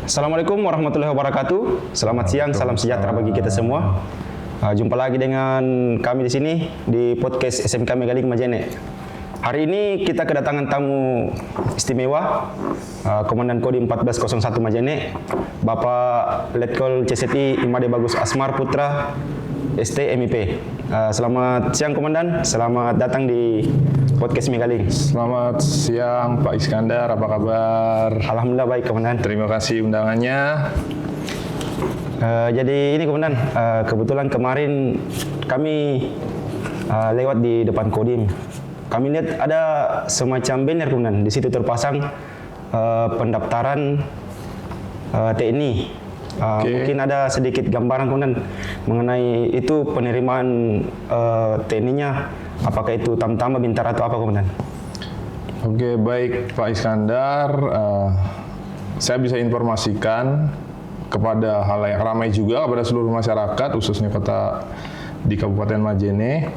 Assalamualaikum warahmatullahi wabarakatuh. Selamat siang, salam sejahtera bagi kita semua. Jumpa lagi dengan kami di sini di podcast SMK Megaling Majene. Hari ini kita kedatangan tamu istimewa, Komandan Kodim 1401 Majene, Bapak Letkol CSTI Imade Bagus Asmar Putra, ST MIP. Selamat siang Komandan, selamat datang di podcast Megaling. Selamat siang Pak Iskandar, apa kabar? Alhamdulillah baik Komandan. Terima kasih undangannya. Jadi ini Komandan, kebetulan kemarin kami lewat di depan Kodim. Kami lihat ada semacam banner Komandan, di situ terpasang pendaftaran TNI. Mungkin ada sedikit gambaran Komandan mengenai itu penerimaan TNI-nya, apakah itu Tamtama, Bintara atau apa Komandan? Oke, baik Pak Iskandar, saya bisa informasikan kepada halayak ramai juga kepada seluruh masyarakat khususnya kota di Kabupaten Majene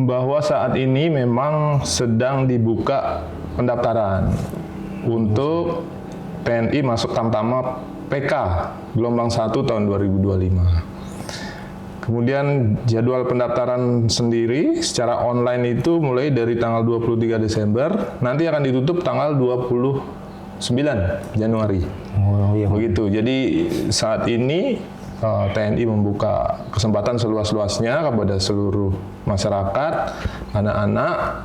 bahwa saat ini memang sedang dibuka pendaftaran untuk TNI masuk Tamtama PK gelombang 1 tahun 2025. Kemudian jadwal pendaftaran sendiri secara online itu mulai dari tanggal 23 Desember, nanti akan ditutup tanggal 29 Januari. Oh iya. Begitu. Jadi saat ini TNI membuka kesempatan seluas-luasnya kepada seluruh masyarakat, anak-anak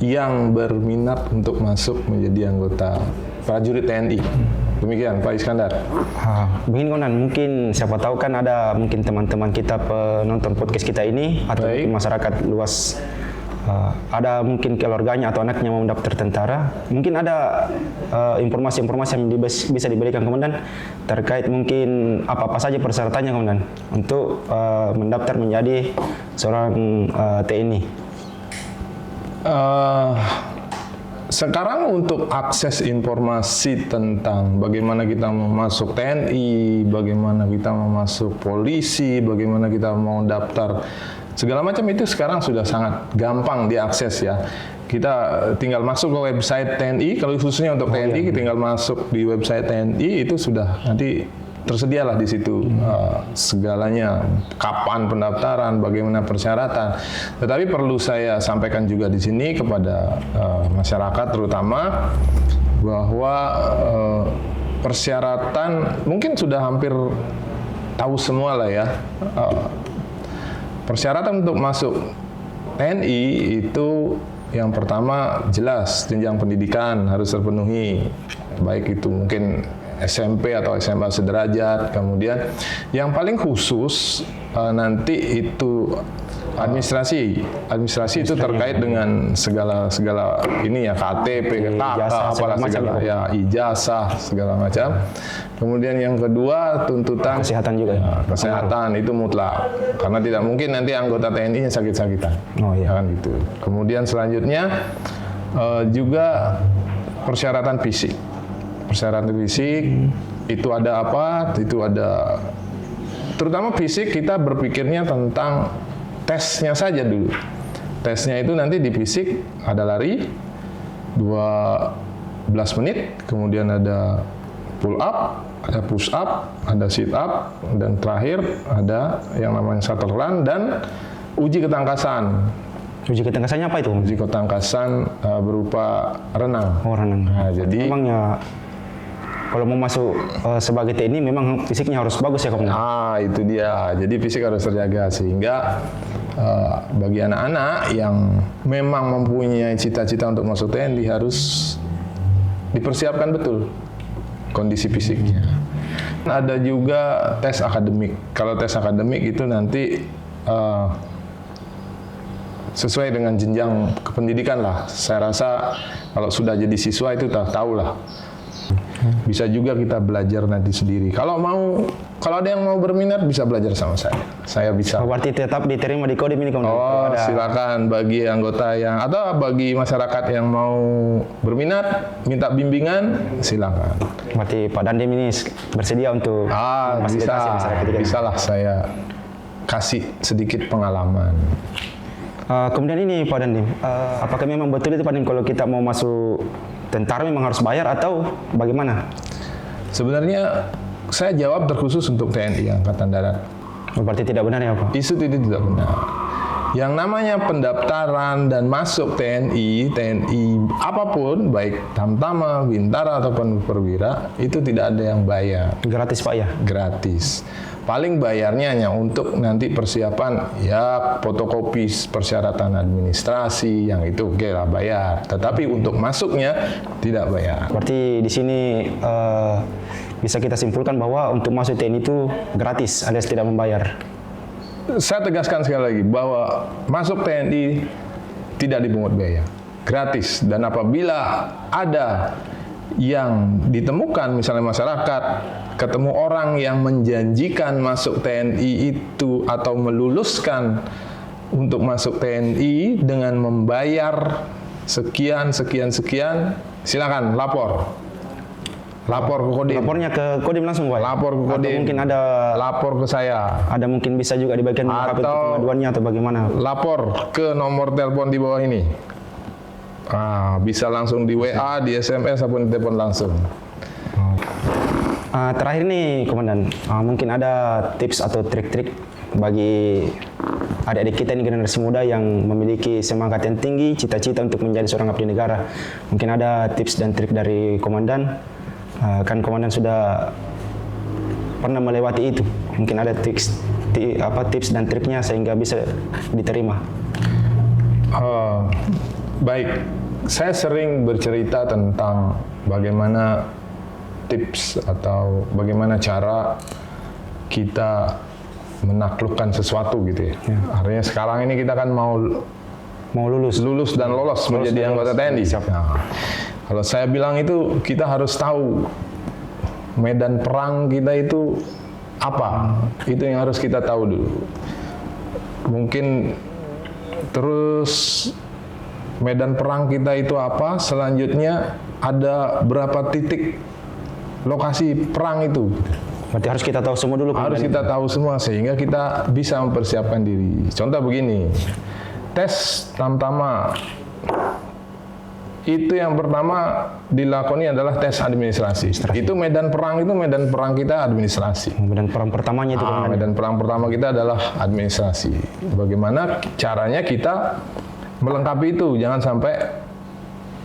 yang berminat untuk masuk menjadi anggota prajurit TNI. Demikian Pak Iskandar. Begini Komandan, mungkin siapa tahu kan ada mungkin teman-teman kita penonton podcast kita ini atau masyarakat luas, ada mungkin keluarganya atau anaknya mau mendaftar tentara. Mungkin ada informasi-informasi yang bisa diberikan Komandan terkait mungkin apa-apa saja persyaratannya Komandan untuk mendaftar menjadi seorang TNI. Sekarang untuk akses informasi tentang bagaimana kita mau masuk TNI, bagaimana kita mau masuk polisi, bagaimana kita mau daftar, segala macam itu sekarang sudah sangat gampang diakses ya. Kita tinggal masuk ke website TNI, kalau khususnya untuk TNI, kita tinggal masuk di website TNI, itu sudah nanti tersedialah di situ segalanya, kapan pendaftaran, bagaimana persyaratan. Tetapi perlu saya sampaikan juga di sini kepada masyarakat terutama bahwa persyaratan mungkin sudah hampir tahu semua lah ya. Persyaratan untuk masuk TNI itu yang pertama jelas jenjang pendidikan harus terpenuhi, baik itu mungkin SMP atau SMA sederajat. Kemudian yang paling khusus nanti itu administrasi itu terkait dengan segala ini ya, KTP, KK, apalah segala ya, ijazah segala macam. Kemudian yang kedua tuntutan kesehatan juga ya, kesehatan itu mutlak karena tidak mungkin nanti anggota TNI yang sakit-sakitan. Oh iya kan gitu. Kemudian selanjutnya juga persyaratan fisik. Persyaratan fisik itu ada apa? Itu ada, terutama fisik kita berpikirnya tentang tesnya saja dulu. Tesnya itu nanti di fisik ada lari 12 menit, kemudian ada pull up, ada push up, ada sit up, dan terakhir ada yang namanya shuttle run dan uji ketangkasan. Uji ketangkasannya apa itu? Uji ketangkasan berupa renang. Oh renang. Nah, jadi memang ya kalau mau masuk sebagai TNI memang fisiknya harus bagus ya Komandan. Itu dia. Jadi fisik harus terjaga sehingga bagi anak-anak yang memang mempunyai cita-cita untuk masuk TNI harus dipersiapkan betul kondisi fisiknya. Ada juga tes akademik. Kalau tes akademik itu nanti sesuai dengan jenjang kependidikan lah. Saya rasa kalau sudah jadi siswa itu tahu lah. Bisa juga kita belajar nanti sendiri. Kalau ada yang mau berminat bisa belajar sama saya. Saya bisa. Berarti tetap diterima di Kodim ini Komandan. Silakan bagi anggota yang atau bagi masyarakat yang mau berminat minta bimbingan silakan. Berarti Pak Dandim ini bersedia untuk memfasilitasi masyarakat kita. Bisalah saya kasih sedikit pengalaman. Kemudian ini Pak Dandim, apakah memang betul itu Pak Dandim kalau kita mau masuk tentara memang harus bayar atau bagaimana? Sebenarnya saya jawab terkhusus untuk TNI Angkatan Darat. Berarti tidak benar ya Pak? Isu itu tidak benar. Yang namanya pendaftaran dan masuk TNI apapun, baik Tamtama, Bintara ataupun Perwira, itu tidak ada yang bayar. Gratis Pak ya? Gratis. Paling bayarnya hanya untuk nanti persiapan, ya fotokopi persyaratan administrasi, yang itu oke lah bayar. Tetapi untuk masuknya tidak bayar. Berarti di sini bisa kita simpulkan bahwa untuk masuk TNI itu gratis, alias tidak membayar. Saya tegaskan sekali lagi bahwa masuk TNI tidak dipungut biaya, gratis. Dan apabila ada yang ditemukan, misalnya masyarakat ketemu orang yang menjanjikan masuk TNI itu atau meluluskan untuk masuk TNI dengan membayar sekian, silakan lapor. Lapor ke Kodim. Lapornya ke Kodim langsung Pak? Lapor ke Kodim. Atau mungkin ada lapor ke saya. Ada mungkin bisa juga di bagian pengaduannya atau bagaimana? Lapor ke nomor telepon di bawah ini. Bisa langsung di WA, di SMS ataupun di telepon langsung. Terakhir nih Komandan, mungkin ada tips atau trik-trik bagi adik-adik kita ini, generasi muda yang memiliki semangat yang tinggi, cita-cita untuk menjadi seorang abdi negara. Mungkin ada tips dan trik dari Komandan. Kan Komandan sudah pernah melewati itu. Mungkin ada tips dan triknya sehingga bisa diterima. Baik, saya sering bercerita tentang bagaimana tips atau bagaimana cara kita menaklukkan sesuatu gitu ya. Artinya sekarang ini kita kan mau lulus dan lolos menjadi anggota TNI. Nah, kalau saya bilang itu kita harus tahu medan perang kita itu apa. Itu yang harus kita tahu dulu. Mungkin terus medan perang kita itu apa, selanjutnya ada berapa titik lokasi perang itu. Berarti harus kita tahu semua dulu. Harus kita tahu semua sehingga kita bisa mempersiapkan diri. Contoh begini, tes Tamtama itu yang pertama dilakoni adalah tes administrasi. Itu medan perang kita administrasi. Medan perang pertamanya itu. Medan perang pertama kita adalah administrasi. Bagaimana caranya kita melengkapi itu, jangan sampai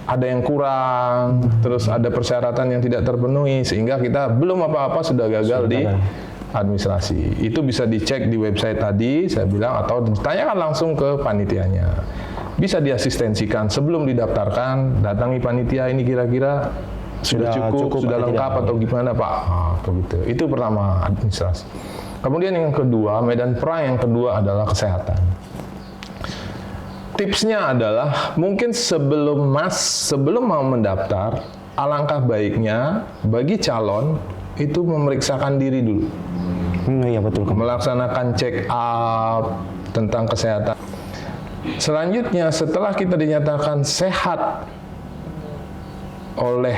ada yang kurang, terus ada persyaratan yang tidak terpenuhi sehingga kita belum apa-apa sudah gagal di administrasi. Itu bisa dicek di website tadi saya bilang atau ditanyakan langsung ke panitianya. Bisa diasistensikan sebelum didaftarkan, datangi panitia ini kira-kira sudah cukup, sudah lengkap atau gimana Pak? Begitu. Itu pertama administrasi. Kemudian yang kedua, medan perang yang kedua adalah kesehatan. Tipsnya adalah mungkin sebelum mau mendaftar, alangkah baiknya bagi calon itu memeriksakan diri dulu. Iya betul. Melaksanakan check up tentang kesehatan. Selanjutnya setelah kita dinyatakan sehat oleh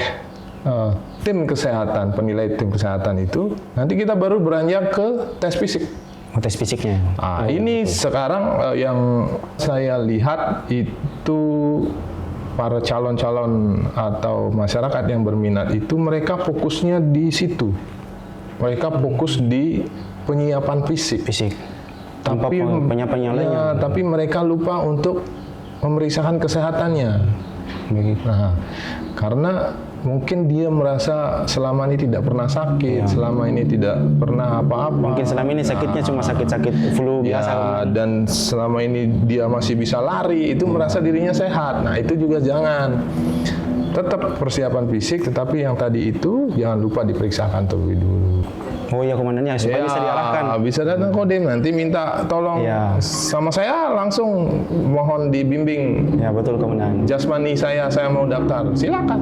tim kesehatan, penilai tim kesehatan itu, nanti kita baru beranjak ke tes fisik. Tes fisiknya. Ini sekarang yang saya lihat itu para calon-calon atau masyarakat yang berminat itu mereka fokusnya di situ. Mereka fokus di penyiapan fisik. Tanpa penyiapan yang lainnya. Tapi mereka lupa untuk memeriksakan kesehatannya. Nah, karena mungkin dia merasa selama ini tidak pernah sakit, selama ini tidak pernah apa-apa. Mungkin selama ini sakitnya cuma sakit-sakit flu biasa. Dan selama ini dia masih bisa lari, itu merasa dirinya sehat. Nah, itu juga jangan. Tetap persiapan fisik, tetapi yang tadi itu jangan lupa diperiksakan terlebih dulu. Oh iya komandannya, supaya bisa diarahkan. Bisa datang Kodim, nanti minta tolong sama saya langsung mohon dibimbing. Ya betul komandan. Jasmani saya mau daftar, silakan.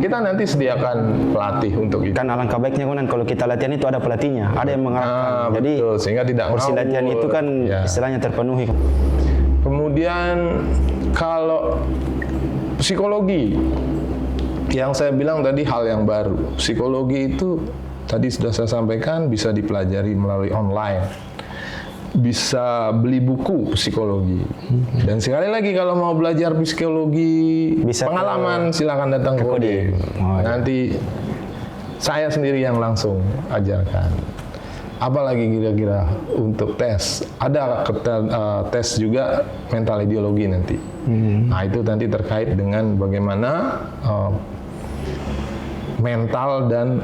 Kita nanti sediakan pelatih untuk itu. Kan alangkah baiknya komandan kalau kita latihan itu ada pelatihnya, ada yang mengarahkan. Jadi betul, sehingga tidak porsi latihan itu kan istilahnya terpenuhi. Kemudian kalau psikologi, yang saya bilang tadi hal yang baru. Psikologi itu tadi sudah saya sampaikan bisa dipelajari melalui online. Bisa beli buku psikologi. Dan sekali lagi kalau mau belajar psikologi bisa pengalaman silakan datang ke Kodim. Nanti saya sendiri yang langsung ajarkan. Apalagi kira-kira untuk tes, ada tes juga mental ideologi nanti. Nah itu nanti terkait dengan bagaimana mental dan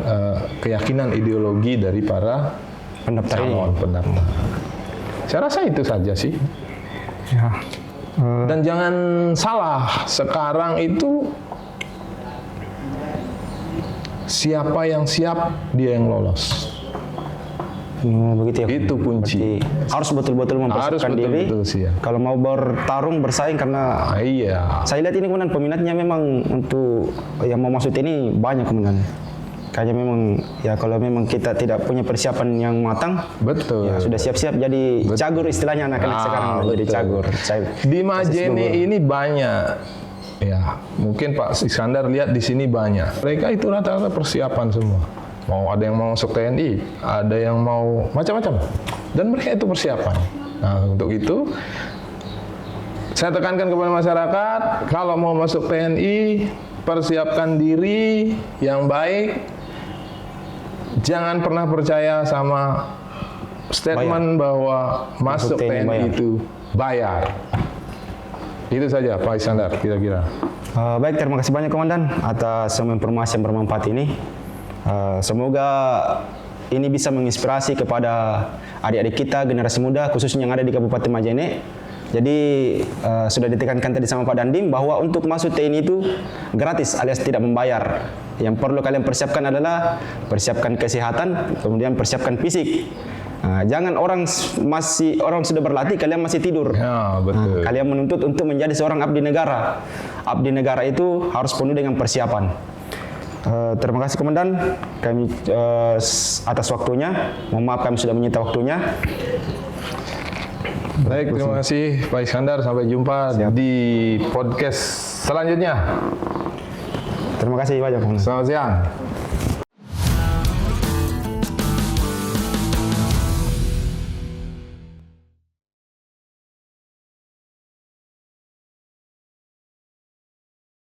keyakinan ideologi dari para Pendaftar ini. calon pendaftar. Saya rasa itu saja sih. Ya. Dan jangan salah, sekarang itu siapa yang siap dia yang lolos. Begitu ya. Itu kunci. Berarti harus betul-betul mempersiapkan Harus diri. betul-betul siap. Kalau mau bertarung, bersaing, karena Iya. saya lihat ini kemudian peminatnya memang untuk yang mau masuk ini banyak kemudian. Kayaknya memang ya kalau memang kita tidak punya persiapan yang matang, Betul. ya sudah siap-siap jadi cagur istilahnya anak-anak sekarang jadi betul. cagur. Di Majene ini banyak. Ya, mungkin Pak Iskandar lihat di sini banyak. Mereka itu rata-rata persiapan semua. Mau ada yang mau masuk TNI, ada yang mau macam-macam. Dan mereka itu persiapan. Nah, untuk itu saya tekankan kepada masyarakat, kalau mau masuk TNI, persiapkan diri yang baik. Jangan pernah percaya sama statement bahwa masuk TNI bayar. itu bayar. Itu saja Pak Iskandar kira-kira. Baik, terima kasih banyak Komandan atas semua informasi yang bermanfaat ini. Semoga ini bisa menginspirasi kepada adik-adik kita, generasi muda, khususnya yang ada di Kabupaten Majene. Jadi sudah ditekankan tadi sama Pak Dandim bahwa untuk masuk TNI itu gratis alias tidak membayar. Yang perlu kalian persiapkan adalah persiapkan kesehatan, kemudian persiapkan fisik. Jangan orang sudah berlatih, kalian masih tidur. Ya, betul. Kalian menuntut untuk menjadi seorang abdi negara. Abdi negara itu harus penuh dengan persiapan. Terima kasih Komandan kami atas waktunya. Mohon maaf kami sudah menyita waktunya. Baik, terima kasih Pak Iskandar. Sampai jumpa di podcast selanjutnya. Terima kasih banyak Komandan. Selamat siang.